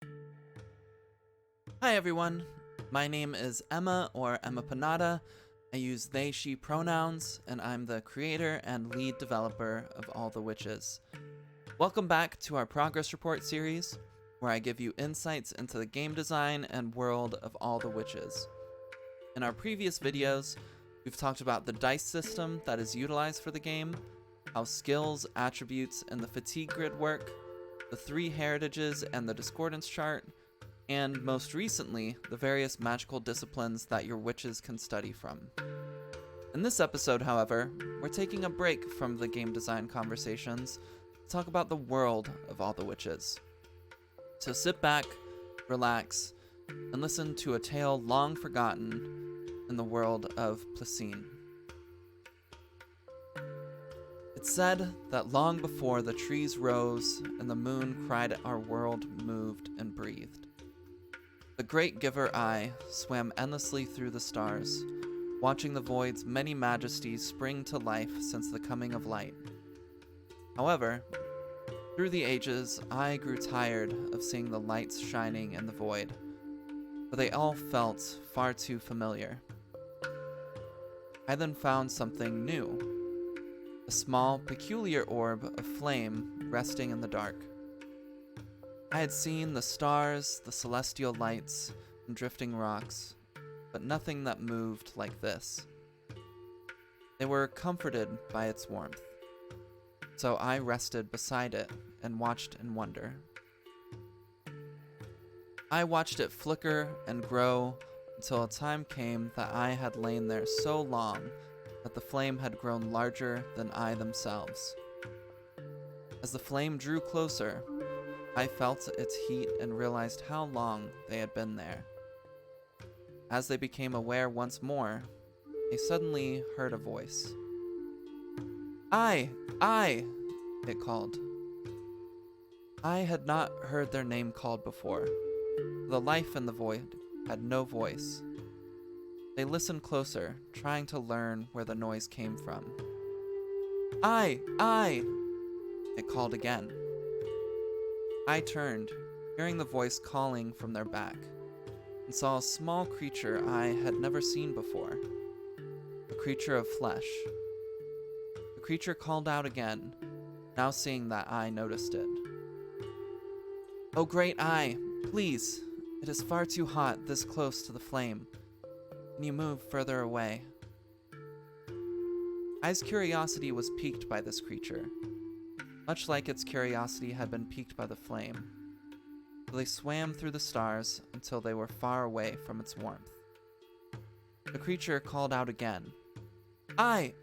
Hi everyone, my name is Emma or Emma Panada. I use they, she pronouns, and I'm the creator and lead developer of All the Witches. Welcome back to our progress report series, where I give you insights into the game design and world of All the Witches. In our previous videos, we've talked about the dice system that is utilized for the game, how skills, attributes, and the fatigue grid work, the three heritages and the discordance chart, and most recently, the various magical disciplines that your witches can study from. In this episode, however, we're taking a break from the game design conversations to talk about the world of All the Witches. So sit back, relax, and listen to a tale long forgotten in the world of Placine. It's said that long before the trees rose and the moon cried, our world moved and breathed. The great giver Eye swam endlessly through the stars, watching the void's many majesties spring to life since the coming of light. However, through the ages, Eye grew tired of seeing the lights shining in the void, but they all felt far too familiar. I then found something new, a small, peculiar orb of flame resting in the dark. I had seen the stars, the celestial lights, and drifting rocks, but nothing that moved like this. They were comforted by its warmth, so I rested beside it and watched in wonder. I watched it flicker and grow until a time came that I had lain there so long that the flame had grown larger than I themselves. As the flame drew closer, I felt its heat and realized how long they had been there. As they became aware once more, they suddenly heard a voice. I, it called. I had not heard their name called before. The life in the void had no voice. They listened closer, trying to learn where the noise came from. I, it called again. I turned, hearing the voice calling from their back, and saw a small creature I had never seen before, a creature of flesh. The creature called out again, now seeing that I noticed it. "Oh great Eye, please, it is far too hot this close to the flame. Can you move further away?" Eye's curiosity was piqued by this creature, much like its curiosity had been piqued by the flame. So they swam through the stars until they were far away from its warmth. The creature called out again, I!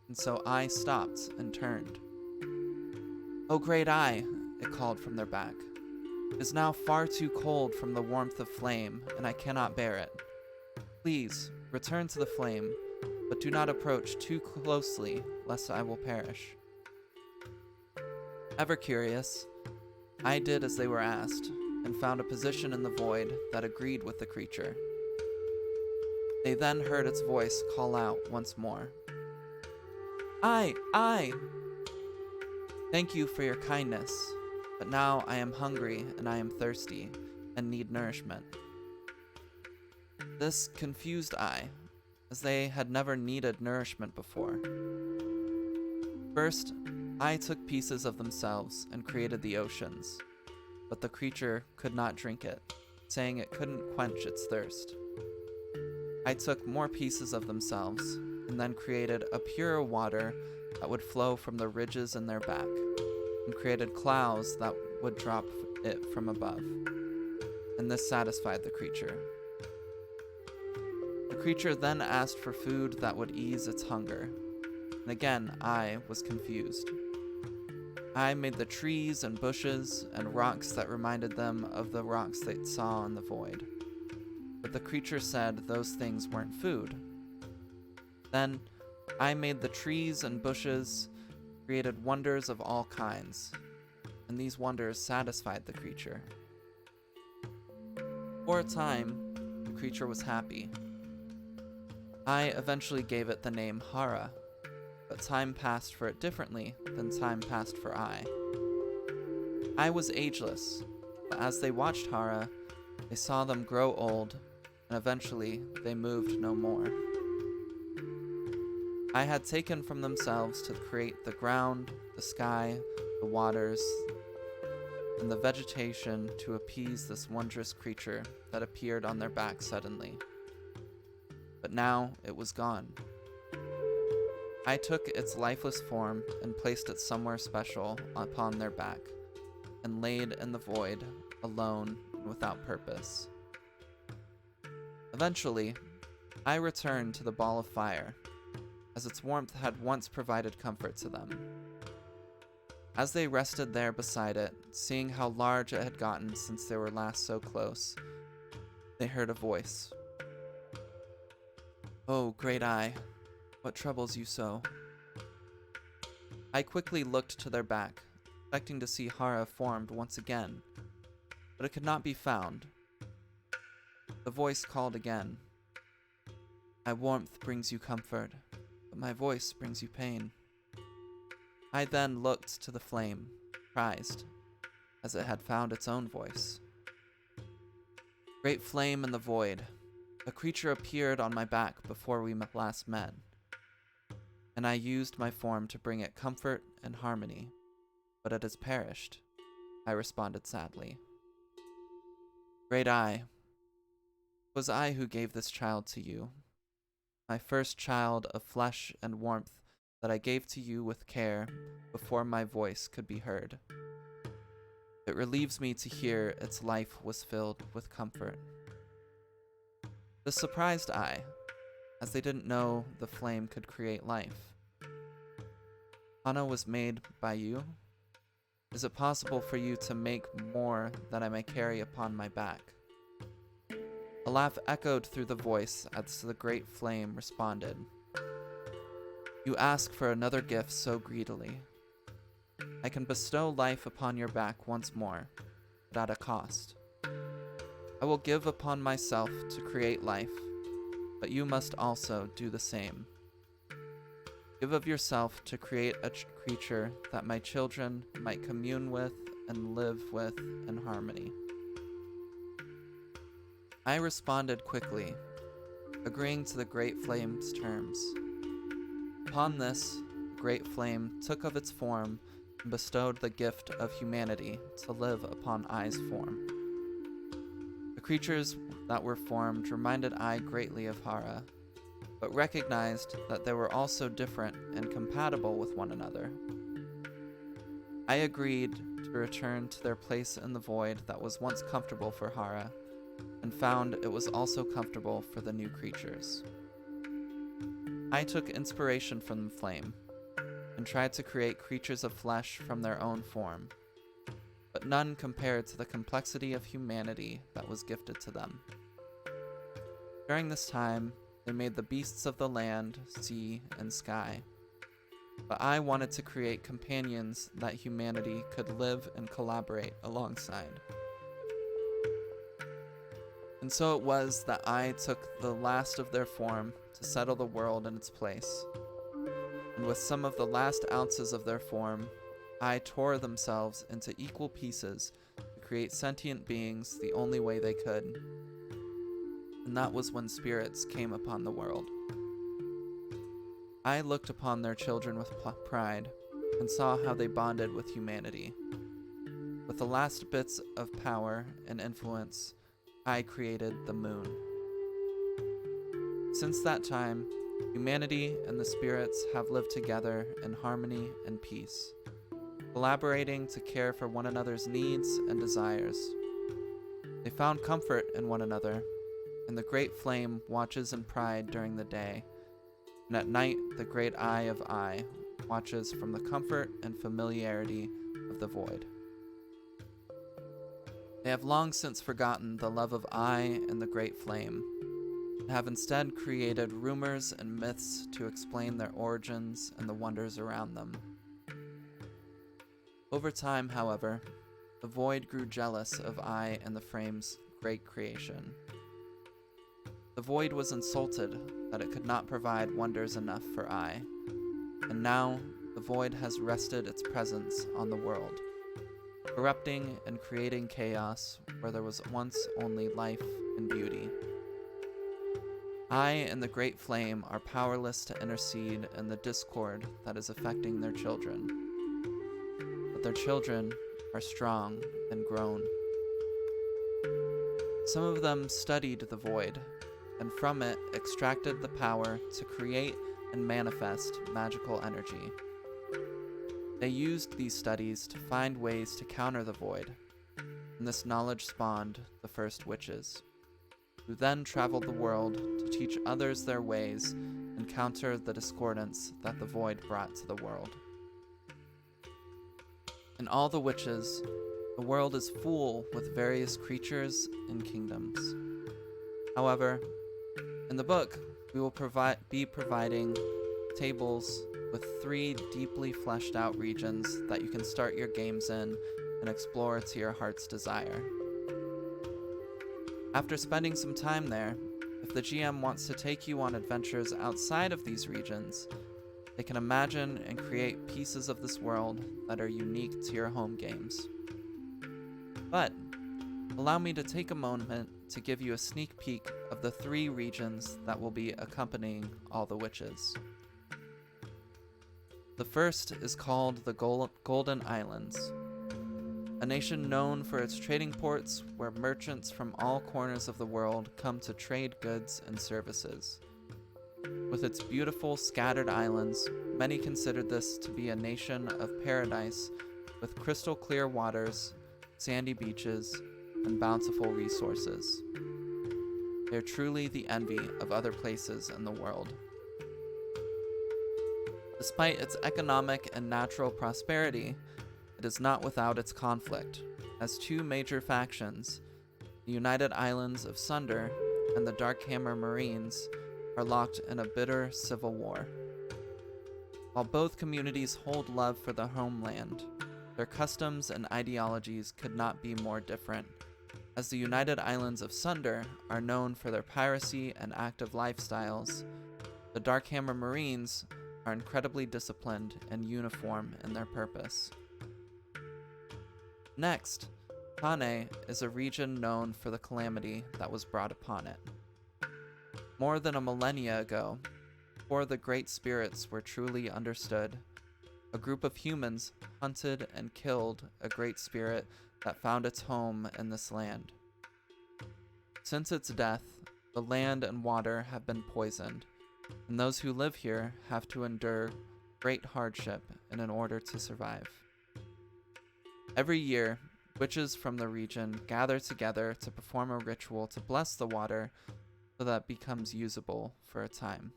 And so I stopped and turned. "Oh great Eye," it called from their back. "It is now far too cold from the warmth of flame, and I cannot bear it. Please, return to the flame, but do not approach too closely, lest I will perish." Ever curious, I did as they were asked, and found a position in the void that agreed with the creature. They then heard its voice call out once more. I! Thank you for your kindness, but now I am hungry and I am thirsty, and need nourishment. This confused I, as they had never needed nourishment before. First, I took pieces of themselves and created the oceans, but the creature could not drink it, saying it couldn't quench its thirst. I took more pieces of themselves, and then created a purer water that would flow from the ridges in their back, and created clouds that would drop it from above, and this satisfied the creature. The creature then asked for food that would ease its hunger, and again I was confused. I made the trees and bushes and rocks that reminded them of the rocks they saw in the void, but the creature said those things weren't food. Then I made the trees and bushes, created wonders of all kinds, and these wonders satisfied the creature. For a time, the creature was happy. I eventually gave it the name Hara, but time passed for it differently than time passed for I. I was ageless, But as they watched Hara, they saw them grow old, and eventually they moved no more. I had taken from themselves to create the ground, the sky, the waters, and the vegetation to appease this wondrous creature that appeared on their back suddenly. But now it was gone. I took its lifeless form and placed it somewhere special upon their back, and laid in the void, alone and without purpose. Eventually, I returned to the ball of fire, as its warmth had once provided comfort to them. As they rested there beside it, seeing how large it had gotten since they were last so close, they heard a voice. "Oh, great eye, what troubles you so?" I quickly looked to their back, expecting to see Hara formed once again, but it could not be found. The voice called again. "My warmth brings you comfort, but my voice brings you pain." I then looked to the flame, surprised, as it had found its own voice. "Great flame in the void, a creature appeared on my back before we last met, and I used my form to bring it comfort and harmony, but it has perished," I responded sadly. "Great eye, it was I who gave this child to you, my first child of flesh and warmth that I gave to you with care before my voice could be heard. It relieves me to hear its life was filled with comfort." This surprised I, as they didn't know the flame could create life. "Hana was made by you? Is it possible for you to make more that I may carry upon my back?" A laugh echoed through the voice as the great flame responded. "You ask for another gift so greedily. I can bestow life upon your back once more, but at a cost. I will give upon myself to create life, but you must also do the same. Give of yourself to create a creature that my children might commune with and live with in harmony." I responded quickly, agreeing to the great flame's terms. Upon this, the great flame took of its form and bestowed the gift of humanity to live upon Ai's form. The creatures that were formed reminded Ai greatly of Hara, but recognized that they were also different and compatible with one another. I agreed to return to their place in the void that was once comfortable for Hara, and found it was also comfortable for the new creatures. I took inspiration from the flame, and tried to create creatures of flesh from their own form, but none compared to the complexity of humanity that was gifted to them. During this time, they made the beasts of the land, sea, and sky, but I wanted to create companions that humanity could live and collaborate alongside. And so it was that I took the last of their form to settle the world in its place, and with some of the last ounces of their form, I tore themselves into equal pieces to create sentient beings the only way they could. And that was when spirits came upon the world. I looked upon their children with pride, and saw how they bonded with humanity. With the last bits of power and influence, I created the moon. Since that time, humanity and the spirits have lived together in harmony and peace, collaborating to care for one another's needs and desires. They found comfort in one another, and the great flame watches in pride during the day, and at night the great eye of Ai watches from the comfort and familiarity of the void. They have long since forgotten the love of Ai and the great flame, and have instead created rumors and myths to explain their origins and the wonders around them. Over time, however, the void grew jealous of Ai and the flame's great creation. The void was insulted that it could not provide wonders enough for Ai, and now the void has rested its presence on the world. corrupting and creating chaos where there was once only life and beauty. I and the Great Flame are powerless to intercede in the discord that is affecting their children, but their children are strong and grown. Some of them studied the void, and from it extracted the power to create and manifest magical energy. They used these studies to find ways to counter the void, and this knowledge spawned the first witches, who then traveled the world to teach others their ways and counter the discordance that the void brought to the world. In all the witches, the world is full with various creatures and kingdoms. However, in the book, we will be providing tables with 3 deeply fleshed out regions that you can start your games in and explore to your heart's desire. After spending some time there, if the GM wants to take you on adventures outside of these regions, they can imagine and create pieces of this world that are unique to your home games. But allow me to take a moment to give you a sneak peek of the 3 regions that will be accompanying all the witches. The first is called the Golden Islands, a nation known for its trading ports where merchants from all corners of the world come to trade goods and services. With its beautiful scattered islands, many consider this to be a nation of paradise with crystal clear waters, sandy beaches, and bountiful resources. They're truly the envy of other places in the world. Despite its economic and natural prosperity, it is not without its conflict, as 2 major factions, the United Islands of Sunder and the Darkhammer Marines, are locked in a bitter civil war. While both communities hold love for their homeland, their customs and ideologies could not be more different, as the United Islands of Sunder are known for their piracy and active lifestyles. The Darkhammer Marines are incredibly disciplined and uniform in their purpose. Next, Tane is a region known for the calamity that was brought upon it. More than a millennia ago, before the Great Spirits were truly understood, a group of humans hunted and killed a Great Spirit that found its home in this land. Since its death, the land and water have been poisoned, and those who live here have to endure great hardship in order to survive. Every year, witches from the region gather together to perform a ritual to bless the water so that it becomes usable for a time.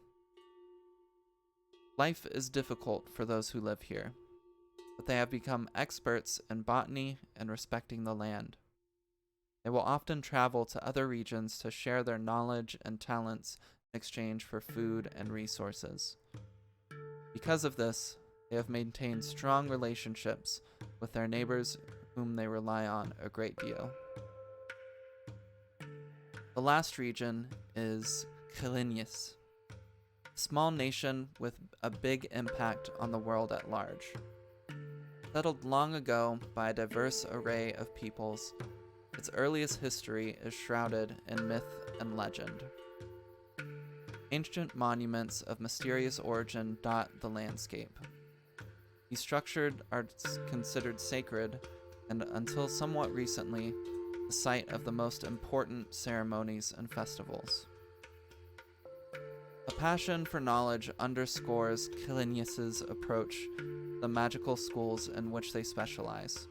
Life is difficult for those who live here, but they have become experts in botany and respecting the land. They will often travel to other regions to share their knowledge and talents in exchange for food and resources. Because of this, they have maintained strong relationships with their neighbors whom they rely on a great deal. The last region is Kalinis, a small nation with a big impact on the world at large. Settled long ago by a diverse array of peoples, its earliest history is shrouded in myth and legend. Ancient monuments of mysterious origin dot the landscape. These structures are considered sacred and, until somewhat recently, the site of the most important ceremonies and festivals. A passion for knowledge underscores Kalinis' approach to the magical schools in which they specialize.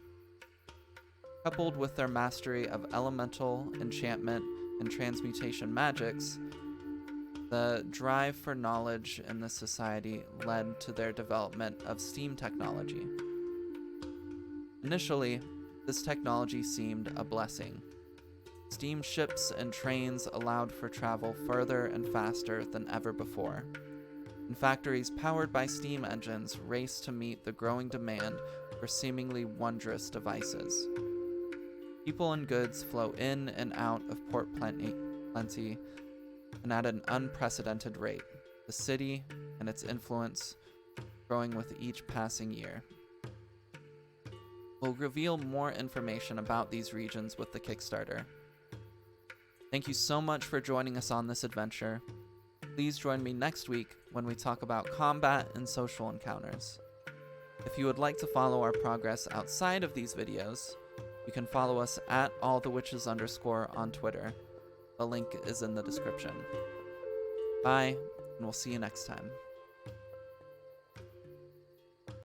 Coupled with their mastery of elemental, enchantment, and transmutation magics, the drive for knowledge in this society led to their development of steam technology. Initially, this technology seemed a blessing. Steam ships and trains allowed for travel further and faster than ever before. And factories powered by steam engines raced to meet the growing demand for seemingly wondrous devices. People and goods flow in and out of Port Plenty, and at an unprecedented rate, the city and its influence growing with each passing year. We'll reveal more information about these regions with the Kickstarter. Thank you so much for joining us on this adventure. Please join me next week when we talk about combat and social encounters. If you would like to follow our progress outside of these videos, you can follow us at allthewitches_ on Twitter. The link is in the description. Bye, and we'll see you next time.